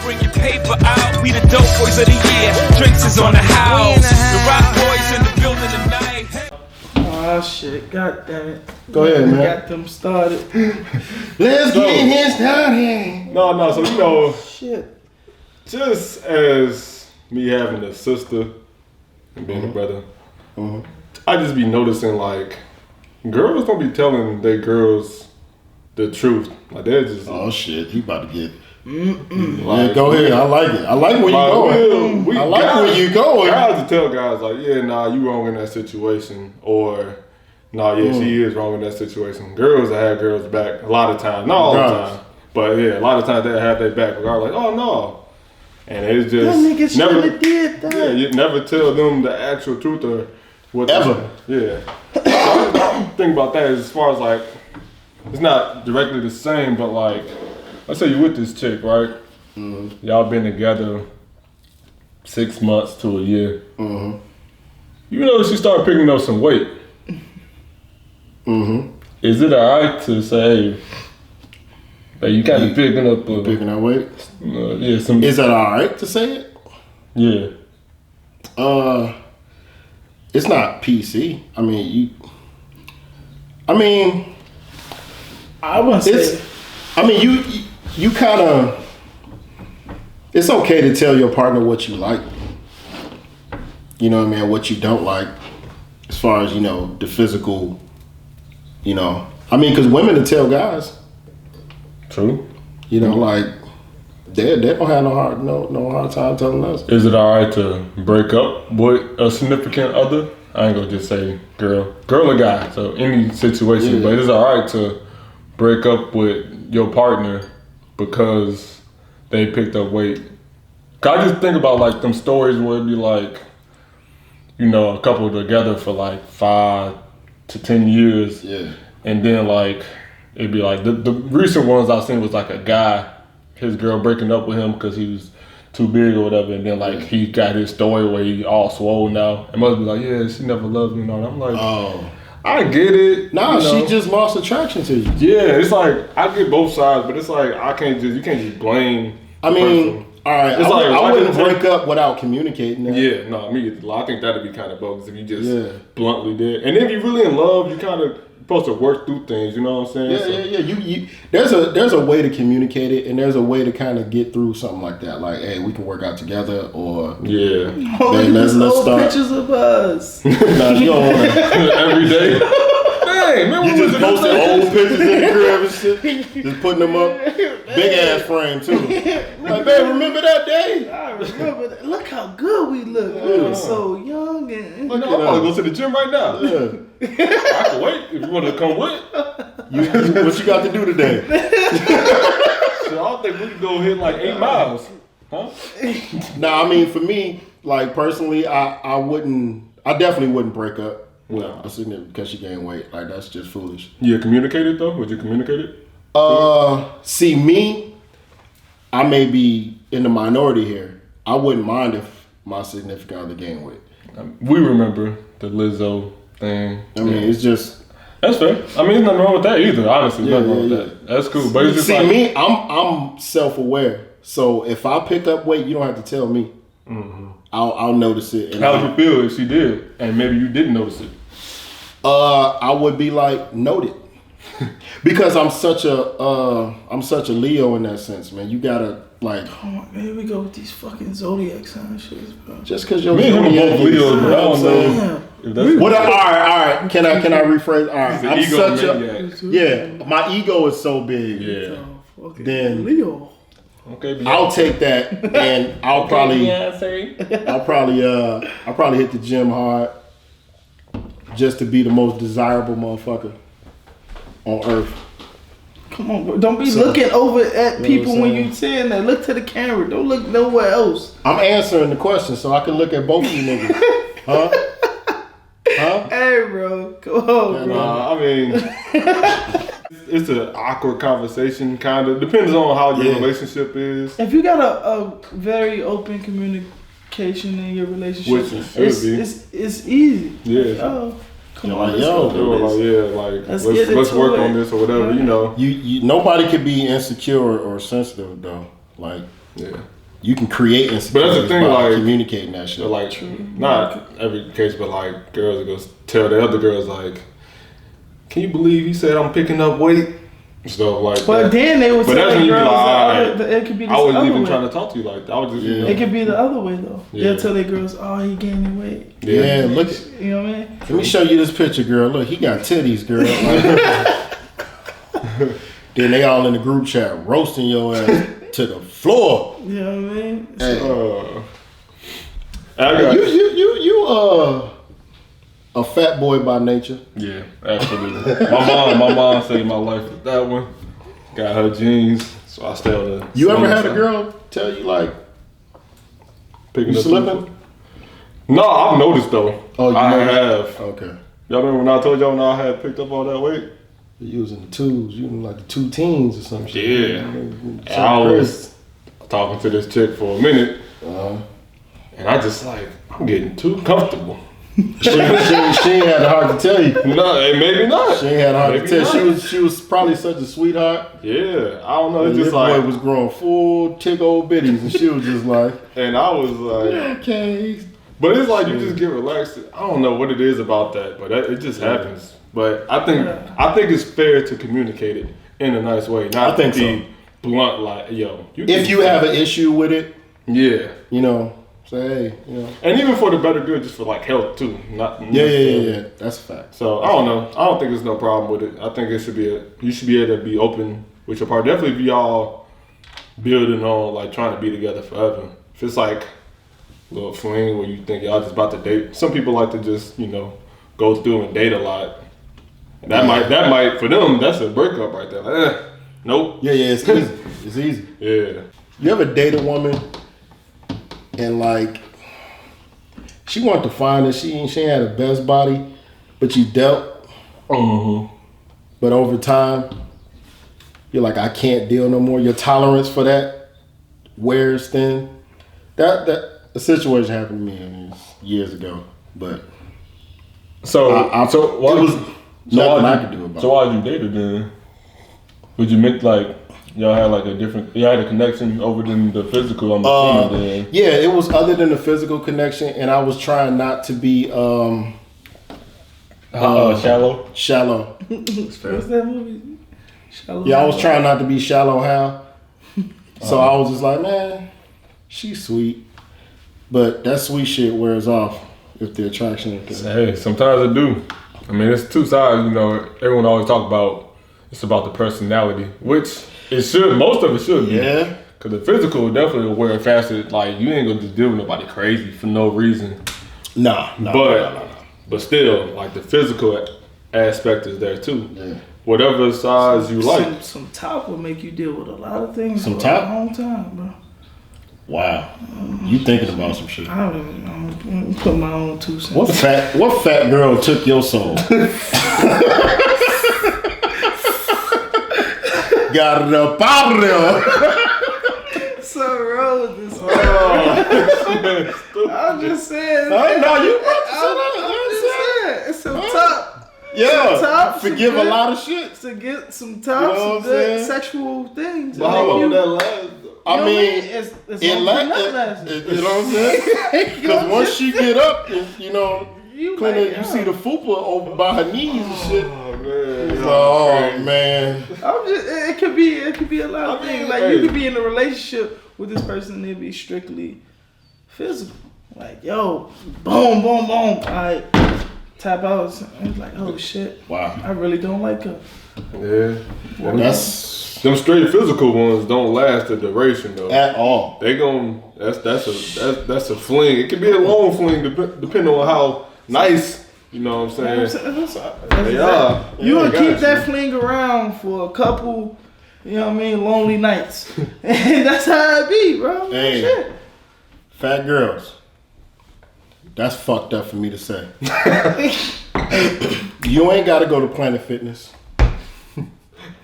bring your paper out. We the dope boys of the year. Drinks is on the house. The rock boys in the building tonight. Oh shit, god damn it. Go ahead, man. Got them started. Let's get his started. No, so you know, Shit. just as me having a sister and being a brother, I just be noticing like girls don't be telling their girls the truth. Like they're just Oh shit, he about to get. Like, go ahead. I like it. I like where you going. I like where you going. Guys to tell guys like, yeah, nah, you wrong in that situation, or nah, yeah, she is wrong in that situation. Girls that have girls back a lot of times, not all the time, but yeah, a lot of times they have their back. Regardless, like, oh no, and it's just That nigga never shoulda did that. Yeah, you never tell them the actual truth or what. Ever. Yeah. So I think about that as far as like, it's not directly the same, but like, let's say you with this chick, right? Y'all been together 6 months to a year. You know she started picking up some weight. Is it alright to say, hey, but you gotta be picking up Picking that weight. yeah, some. Is that alright to say it? Yeah. It's not PC. I mean, I wouldn't say. you kind of. It's okay to tell your partner what you like. You know what I mean? What you don't like, as far as the physical. Because women to tell guys. True. Like they don't have no hard time telling us. Is it alright to break up with a significant other? I ain't gonna just say girl or guy. So any situation, but it's alright to break up with your partner because they picked up weight. Cause I just think about like them stories where it'd be like, a couple together for like 5 to 10 years. Yeah. And then like, it'd be like, the recent ones I've seen was like a guy, his girl breaking up with him because he was too big or whatever. And then like, he got his story where he all swole now. And must be like, yeah, she never loved me and all that. I'm like, Oh. I get it. Nah, she just lost attraction to you. Yeah, it's like, I get both sides, but it's like, you can't just blame the person. All right, It's I wouldn't break up without communicating that. Yeah, no, me either. I think that'd be kind of bogus if you just bluntly did. And if you're really in love, you kind of supposed to work through things. You know what I'm saying? Yeah. You there's a way to communicate it, and there's a way to kind of get through something like that. Like, hey, we can work out together, or let's start Pictures of us. Nah, you don't want to. Every day. Dang, man, You just posting old pictures in the crib and shit. Just putting them up. Big ass frame too. Like, babe, remember that day? I remember that. Look how good we look. We were so young and. I'm about to go to the gym right now. Yeah. I can wait if you want to come with. What you got to do today? So I don't think we can go hit like 8 miles. Huh? Nah, for me, like personally, I definitely wouldn't break up with a significant because she gained weight. Like, that's just foolish. You communicate it though? Would you communicate it? See, me, I may be in the minority here. I wouldn't mind if my significant other gained weight. We remember the Lizzo thing. It's just. That's fair. There's nothing wrong with that either. Honestly, nothing wrong with that. That's cool. But it's just see, like, me, I'm self-aware. So if I pick up weight, you don't have to tell me. I'll notice it. And how would you feel if she did, and maybe you didn't notice it? I would be like, noted. Because I'm such a Leo in that sense, man. You gotta like. Oh my, here we go with these fucking zodiac sign shits, bro. Just because you're Me and him are both Leos, but I don't know if that's. What? All right. Can I rephrase? All right. I'm ego such maniac. My ego is so big. Yeah. Then Leo. Okay. I'll take that, and I'll probably hit the gym hard, just to be the most desirable motherfucker on earth. Come on, bro. Don't be looking over at people when you saying that. Look to the camera. Don't look nowhere else. I'm answering the question so I can look at both of you niggas. Huh? Hey, bro. Come on, bro. It's an awkward conversation, kind of. Depends on how your relationship is. If you got a very open communication in your relationship, which it should be. It's easy. Yeah. Like, oh, come on, let's work on this or whatever. You know. You nobody could be insecure or sensitive though. Like, you can create insecurities thing, by like, communicating that shit. But like, not every case, but like girls that go tell the other girls like, "Can you believe he said I'm picking up weight?" Stuff like But that. then they would But tell that's when you be girls like, that it could be this I wasn't other even way. trying to talk to you like that. I was just, you know, It could be the other way though. Yeah. They'll tell their girls, "Oh, he gaining weight." Yeah, look. You know what I mean? Let me show you this picture, girl. Look, he got titties, girl. Then they all in the group chat roasting your ass to the floor. You know what I mean? Hey. I got You a fat boy by nature. Yeah, absolutely. my mom saved my life with that one. Got her jeans, so I stay on the. You ever had a girl tell you like picking you up slipping? food? No, I've noticed though. Oh, you I know? have. Okay. Y'all remember when I told y'all when I had picked up all that weight? You using the twos, you like the 2 teens or some shit. Yeah. And I was talking to this chick for a minute, and I just like, I'm getting too comfortable. She ain't had the heart to tell you. No, and maybe not. She ain't had the heart to Maybe tell. not. She was probably such a sweetheart. Yeah, I don't know. It's This just boy like, was growing full tick old bitties, and she was just like, and I was like, okay. but it's like you just get relaxed. I don't know what it is about that, but it just happens. But I think it's fair to communicate it in a nice way, not I think to be blunt. Like, yo, If you have an issue with it, yeah, you know, say, hey, you know. and even for the better good, just for like health too. Not Yeah. That's a fact. So I don't know. I don't think there's no problem with it. I think it should be you should be able to be open with your partner. Definitely if y'all building on like trying to be together forever. If it's like a little fling where you think y'all just about to date. Some people like to just, go through and date a lot. And that might for them, that's a breakup right there. Like, nope. Yeah, it's easy. It's easy. Yeah. You ever date a woman and like she wanted to find it, she ain't had the best body, but you dealt. Mm-hmm. But over time, you're like, I can't deal no more. Your tolerance for that wears thin. That a situation happened to me years ago, but So why it was nothing I could do about it. So why did you date her then? Would you make like y'all had like y'all had a connection over than the physical? I'm assuming then. Yeah, it was other than the physical connection, and I was trying not to be Shallow. shallow. What's that movie? Shallow. Yeah, I was trying not to be shallow, Hal. So I was just like, man, she's sweet, but that sweet shit wears off if the attraction is there. Hey, sometimes it do. I mean, it's two sides. Everyone always talk about it's about the personality, which it should. Most of it should be. Yeah. Cause the physical definitely will wear faster. Like you ain't gonna just deal with nobody crazy for no reason. No. But still, like the physical aspect is there too. Yeah. Whatever size you like. Some top will make you deal with a lot of things Some for top? a long time, bro. Wow. You thinking about some shit. I'm put my own 2 cents. What fat girl took your soul? Got it up out of there. So wrong with this. I'm just saying. No, you I'm just saying. It's some top. Yeah. Top, Forgive some a lot of shit. To get some top, You know what some I'm good saying? sexual things. But how long that last? I mean, it's it all like not lasting. you know what I'm saying? Because once she get up, you like, you see the fupa over by her knees and shit. Oh man. It's like, oh man. It could be a lot of things. Like you could be in a relationship with this person and it'd be strictly physical. Like, yo, boom, boom, boom. Alright, tap out. And it's like, oh shit. Wow. I really don't like her. Yeah. That's Them straight physical ones don't last the duration though. at all. They gon' that's a fling. It can be a long fling depending on how nice. You know what I'm saying? They are. You Yeah, gonna got keep that fling around for a couple, lonely nights. And that's how it be, bro. Hey. Shit. Fat girls. That's fucked up for me to say. You ain't got to go to Planet Fitness.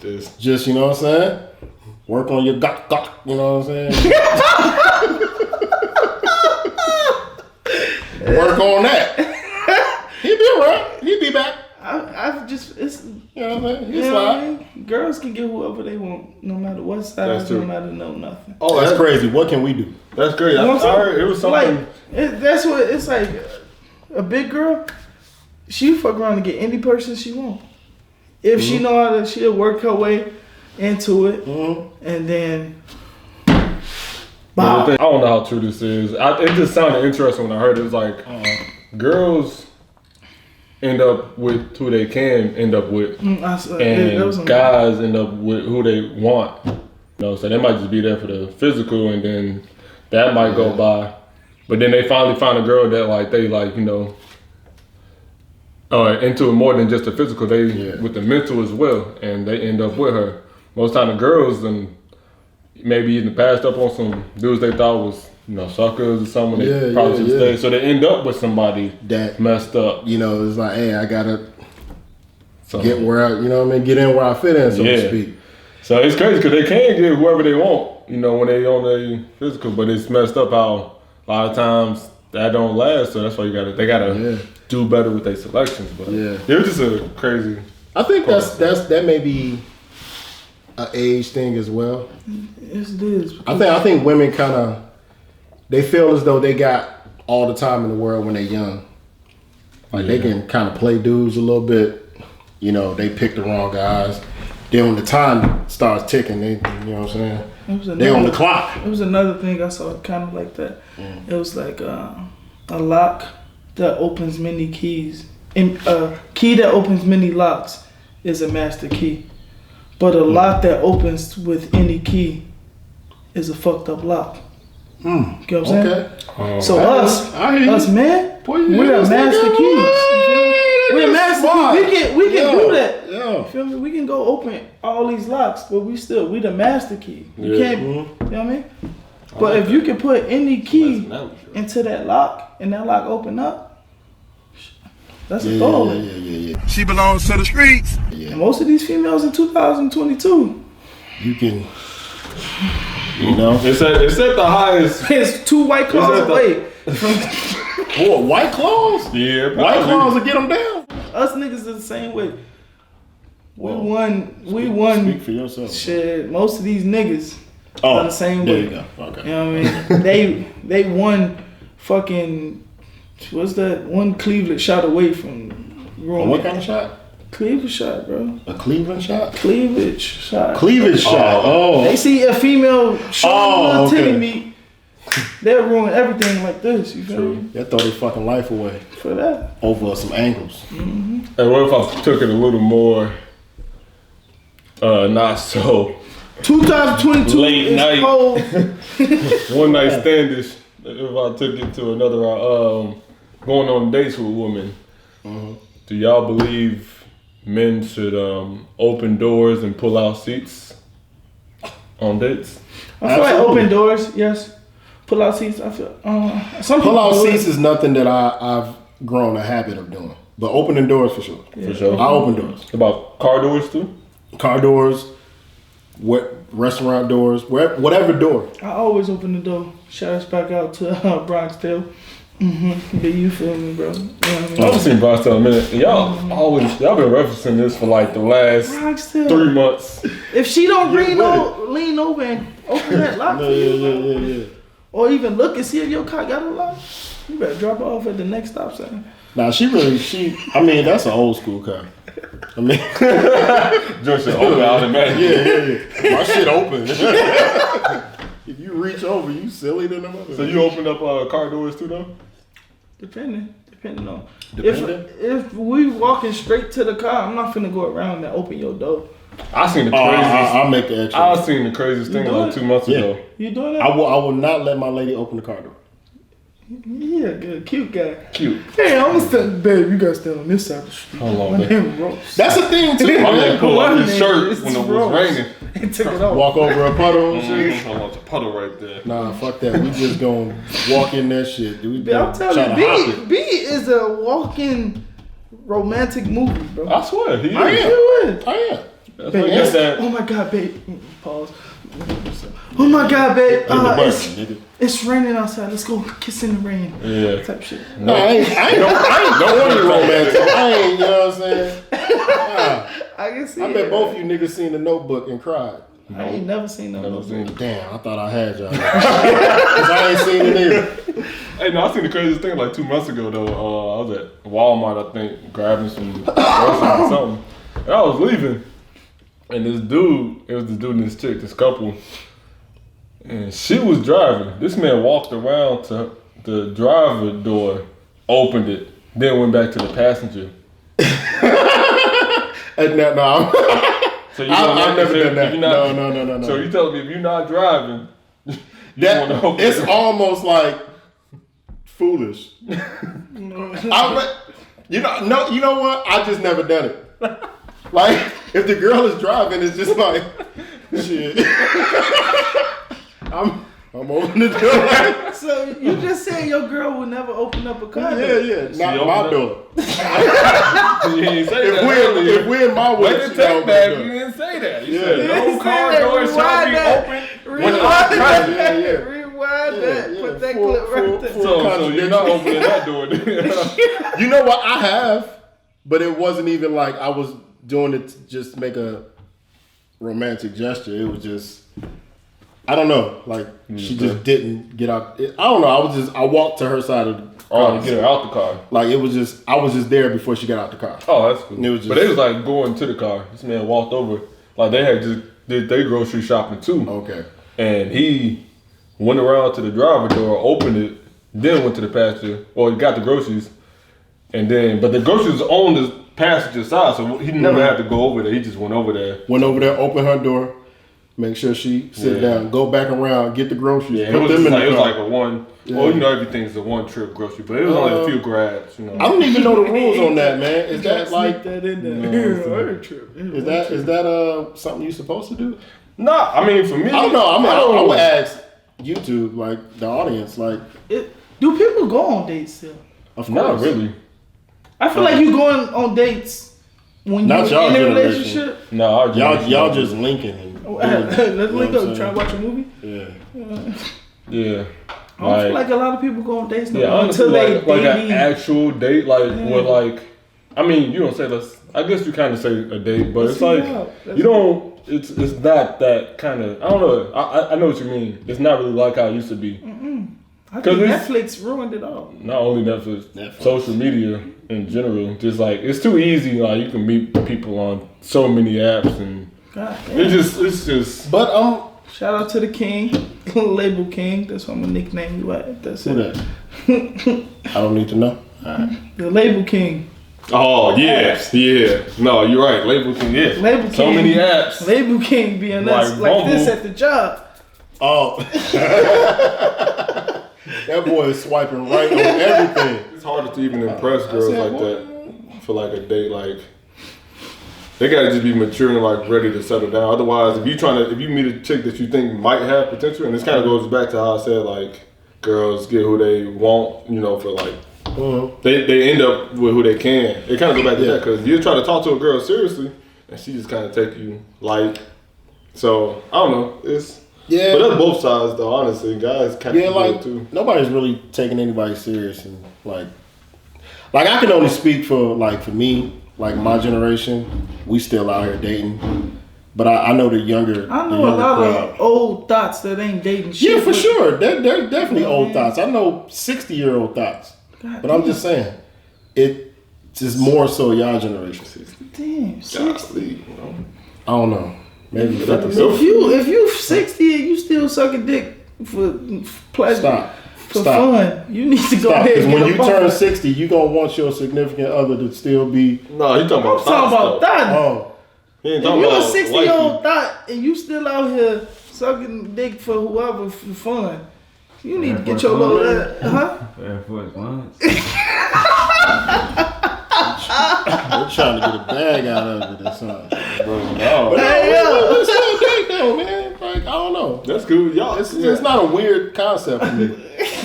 Just, you know what I'm saying? Work on your gok, you know what I'm saying? Work on that. He'll be alright. He'll be back. I've just, it's, You know what I'm saying? you He's know what I fine. mean? Girls can get whoever they want, no matter the west side, That's no true. matter know nothing. Oh, that's crazy. What can we do? That's great. You know what I'm I saying? heard it was something. Like, that's what it's like. A big girl, she fuck around and get any person she want. If she know how to, she'll work her way into it, and then. I don't know how true this is. It just sounded interesting when I heard it. It was like girls end up with who they can end up with, and guys end up with who they want. You know, so they might just be there for the physical, and then that might go by. But then they finally find a girl that like they like, you know, into it more than just the physical. They with the mental as well, and they end up with her. Most time the girls and maybe in the past up on some dudes they thought was, you know, suckers or something. They probably should stay. So they end up with somebody That messed up. You know, it's like, hey, I gotta get where I, you know what I mean, get in where I fit in, so to speak. So it's crazy because they can get whoever they want, you know, when they on their physical, but it's messed up how a lot of times that don't last. So that's why they gotta do better with their selections. But it was just a crazy. I think that may be an age thing as well. Yes, it is. I think women kind of, they feel as though they got all the time in the world when they're young. Like they can kind of play dudes a little bit. You know, they pick the wrong guys. Then when the time starts ticking, you know what I'm saying? They on the clock. It was another thing I saw kind of like that. It was like a lock that opens many keys. And a key that opens many locks is a master key. But a lock that opens with any key is a fucked up lock. You know what I'm saying? So us man, we're a master keys. We're a master key. We can do that. You feel me? We can go open all these locks, but we the master key. You can't, you know what I mean? But if you can put any key into that lock and that lock open up, that's a goal. She belongs to the streets. And most of these females in 2022, you can, you know, it's at the highest. It's 2 White Claws away from. What, White Claws? Yeah, White Claws will get them down. Us niggas is the same way. We won. Speak for yourself. Shit, most of these niggas are the same there way. You go. Okay. You know what I mean? they won fucking, what's that? One Cleveland shot away from ruining. What kind of shot? Cleavage shot, bro. A Cleveland shot? Cleavage shot. Cleavage shot. Oh. They see a female showing titty meat, they'll ruin everything like this. You feel me? They throw their fucking life away For that. over some angles. And what if I took it a little more, not so 2022 late is night, cold. one night standish? If I took it to another, going on dates with women, do y'all believe men should open doors and pull out seats on dates? I feel like open doors, yes. Pull out seats, I feel. Some Pull out people do seats is nothing that I've grown a habit of doing. But opening doors for sure. For sure. I open doors. About car doors too? Car doors, restaurant doors, whatever door. I always open the door. Shout us back out to Bronxdale. But you feel me, bro? You know what I mean? I haven't seen Bronx in a minute. Y'all been referencing this for like the last Bronxdale. 3 months. If she don't lean over and open that lock for you, or even look and see if your car got a lock, you better drop her off at the next stop sign. Now I mean, that's an old school car. I mean, Just open automatically. My shit open. If you reach over, you silly than a mother. So you opened up car doors too, though? Depending on. If we walking straight to the car, I'm not finna go around and open your door. I seen the craziest. I'll make the extra. I seen the craziest thing like 2 months ago. You doing that? I will not let my lady open the car door. Yeah, good, cute guy. Cute. Hey, I'm gonna stand, babe. You gotta stand on this side of the street. Hold on, My babe. name Rose. That's the thing too. My man pulled off his name shirt is when it was Rose. raining. And took it off. Walk over a puddle and shit. I want the puddle right there. Nah, fuck that. We just gonna walk in that shit. Dude. We I'm try telling to hop you, it. B is a walking romantic movie, bro. I swear, he is. I am. You is. I am. That's Babe, what he said. oh my god, babe. Pause. Oh my god, babe. Hit the button, nigga. It's raining outside. Let's go kiss in the rain. Yeah. Type shit. No, I ain't no romantic. I ain't, you know what I'm saying? Nah, I can see I it. bet both of you niggas seen The Notebook and cried. I ain't never seen no Never seen it. Damn, I thought I had y'all. 'Cause I ain't seen it either. Hey, no, I seen the craziest thing like 2 months ago though. I was at Walmart, I think, grabbing some groceries or something. And I was leaving, and this dude, it was this dude and this chick, this couple, and she was driving. This man walked around to the driver door, opened it, then went back to the passenger. And no. So you I've never done that. No. So you telling me if you're not driving, you That, want to open it's it? almost like foolish. You know what? I just never done it. Like if the girl is driving, it's just like shit. I'm opening the door. Like, So you just said your girl would never open up a car? yeah, not my door. You didn't say that. If we're in my way, Wait the take back. You didn't say that. You said Yeah. no car doors shall be open when I'm Rewind driving. that. Yeah. Rewind that. Put that Full- clip right full- there. full- So you're not opening that door. You know what? I have, but it wasn't even like I was doing it to just make a romantic gesture. It was just, I don't know. Like she just didn't get out. I don't know. I walked to her side of the car. Oh, get her out the car. Like it was just, I was just there before she got out the car. Oh, that's cool. It was just- But they was like going to the car. This man walked over. Like they had just did their grocery shopping too. Okay. And he went around to the driver door, opened it, then went to the passenger, or he got the groceries, and then, but the groceries was on the passenger side, so he never had to go over there. He just went over there. Went over there, opened her door, make sure she sit down, go back around, get the groceries, Yeah, put them in the it was car. like a one. Well, you know everything's a one trip grocery, but it was only a few grabs. You know. I don't even know the rules on that, man. Is that like, that in there? is that something you're supposed to do? Nah, I mean for me, I don't know. I mean, I would ask YouTube, like the audience, like, Do people go on dates still? of Not course. really. I feel like you going on dates when Not you're y'all in a generation. relationship. No, our generation Y'all don't. just linking. And Let's you know link what up. I'm Try to watch a movie. saying? Yeah. I don't feel like a lot of people go on dates no Yeah, more honestly, until they like an dating. actual date, like with like, I mean, you don't say I guess you kind of say a date, but it's like you don't. It's not that kind of. I don't know. I know what you mean. It's not really like how it used to be. I think 'cause it's- Netflix ruined it all. Not only Netflix, social media in general. Just like it's too easy. Like you can meet people on so many apps, and God it's damn. just. But Shout out to the king, Label King. That's what I'm gonna nickname you at. That's who it. that? I don't need to know. The Label King. Oh yeah. No, you're right. Label King. Yeah. Label So King. many apps. Label King being Like us like this Bumble. at the job. Oh, that boy is swiping right on everything. It's harder to even impress girls like that for like a date. Like they gotta just be mature and like ready to settle down. Otherwise, if you meet a chick that you think might have potential, and this kind of goes back to how I said like girls get who they want, you know, for like they end up with who they can. It kind of go back to that because you try to talk to a girl seriously, and she just kind of take you like. So I don't know. It's Yeah, but that's both sides though. Honestly, guys kind of like too. nobody's really taking anybody serious, and like I can only speak for me, like my generation. We still out here dating, but I know the younger. I know the a younger lot crowd. of old thoughts that ain't dating shit. Yeah, for but- sure. They're definitely old thoughts. I know 60-year-old thoughts, but I'm just saying it's just more so y'all generation. Damn, 60. I don't know. Maybe If you 60 and you still sucking dick for pleasure, for fun, you need to go Stop. ahead. Because and when get you a bump. turn 60, you gonna want your significant other to still be. No, he talking I'm about talking about that. Oh, He ain't If talking you a about 60-year-old thought and you still out here sucking dick for whoever for fun, you need to get your little Air Force Ones. they're trying to get a bag out of it or something. Bro, no. But Hey, yo. it's still date though, man. Like I don't know. That's cool. Y'all, It's not a weird concept for me.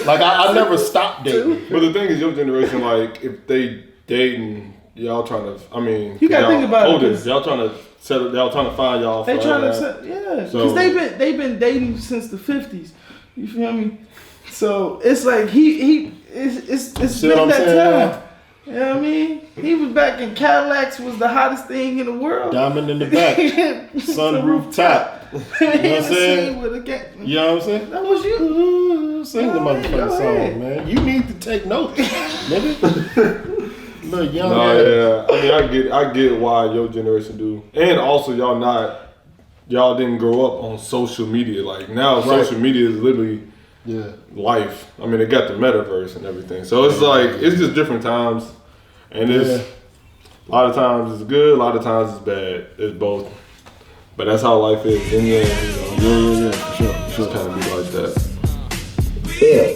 Like I never stopped dating. But the thing is, your generation, like, if they dating, y'all trying to. I mean, You gotta y'all think about it, older, 'cause- y'all trying to settle. Y'all trying to find y'all. They trying forever. to, yeah, So- because they've been dating since the 50s. You feel me? So it's like it's See what been I'm that saying, time. You know what I mean? He was back in Cadillacs was the hottest thing in the world. Diamond in the back, sunroof top. You know what I'm saying? With a gang. You know what I'm saying? That was you. Ooh, sing the Go motherfucking ahead. song, man. You need to take notes, nigga. Look, young No, ass. yeah. I mean, I get why your generation do, and also y'all didn't grow up on social media. Like now, Right. social media is literally Yeah. life. I mean, they got the metaverse and everything. So it's like it's just different times, and it's a lot of times it's good, a lot of times it's bad. It's both, but that's how life is. In the end, you know, Yeah, for sure. just kind of be like that. Yeah.